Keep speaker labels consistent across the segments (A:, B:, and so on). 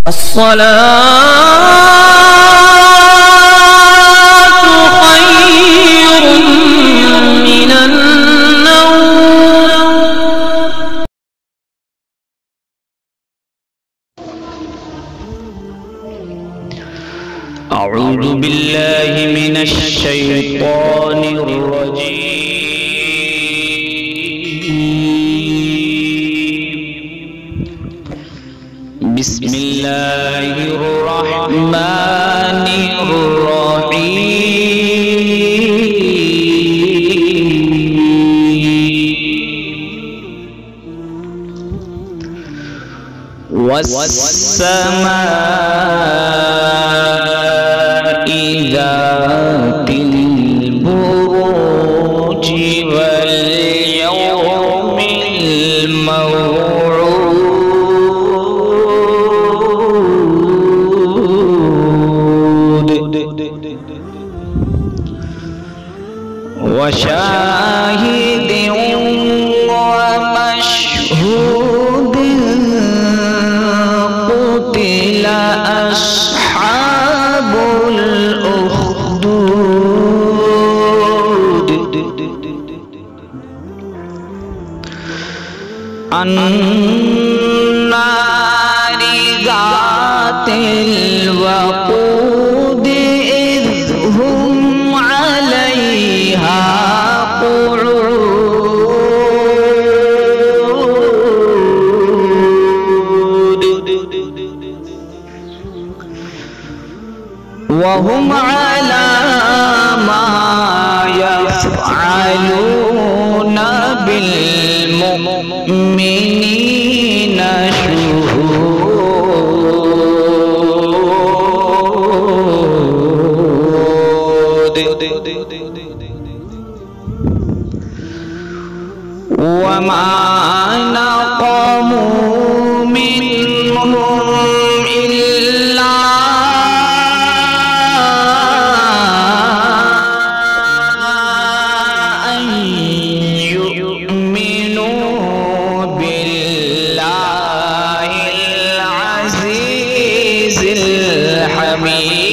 A: अस्सलातु खैरुम मिनन नौम। अऊज़ु बिल्लाहि मिनश शैतानिर रजीम। बिस्मिल्लाहिर रहमानिर रहीम। वस्समाइ ज़ातिल बुरूजि वल यौमिल मौऊद वशाहिदिन वमशहूदिन क़ुतिल अस्हाबुल उख़्दूद अन्नारि ज़ातिल वक़ूद इज़ हुम अलैहा क़ुऊद वहुम अला मा यफ़अलूना बिल मुमिनीना शुहूद वमा नक़मू मिनहुम इल्ला अन युमिनू बिल्लाहिल अज़ीज़िल हमीद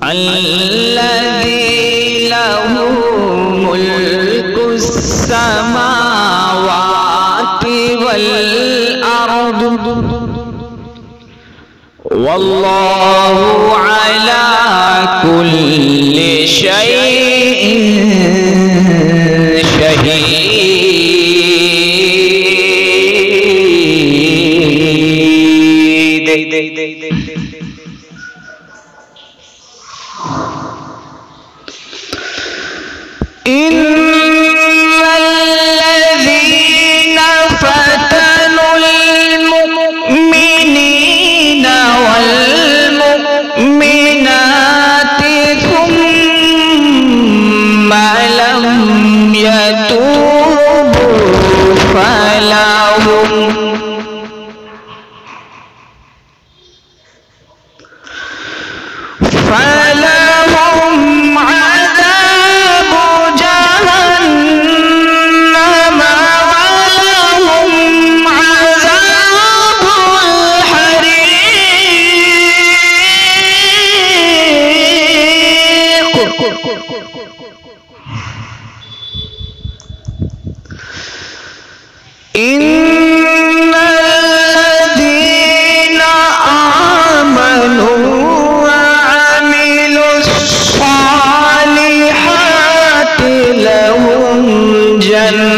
A: अल्लज़ी लहू मुल्कुस समावाति वल अर्द वल्लाहु अला कुल्लि शैइन शहीद। इन्नल्लज़ीना फ़तनुल मुमिनीना वल मुमिनाति थुम्मा लम यतूबू फलहुम अज़ाबु जहन्नम वलहुम अज़ाबुल हरीक़। इन्नल्लज़ीना आमनू लहुम जन्नातुन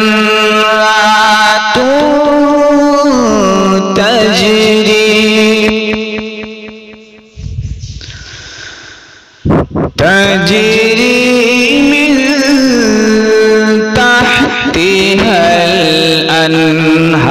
A: तजरी मिन तहतिहल अन्हार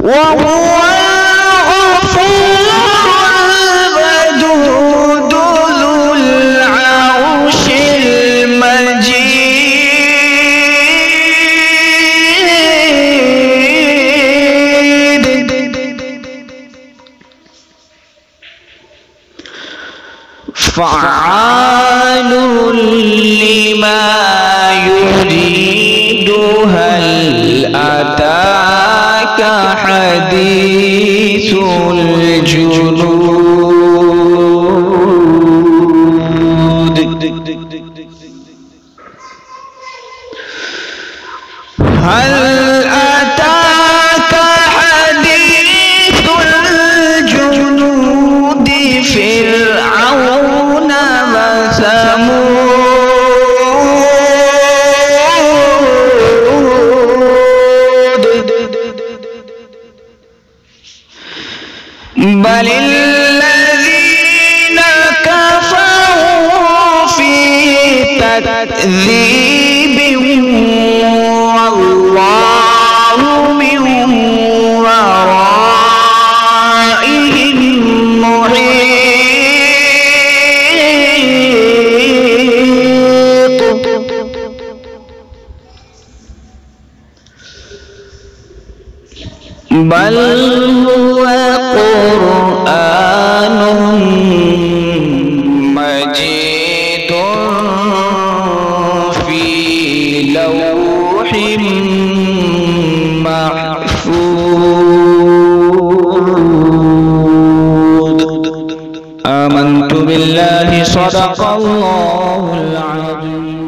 A: وهو الغفور الودود ذو العرش المجيد فعال لما يريد هل أتاك حديث الجنود هل أتاك حديث الجنود فرعون وثمود بل الذين كفروا في تكذيب والله من ورائهم محيط بل هو قرآن مجيد في لوح محفوظ آمنت بالله صدق الله العظيم.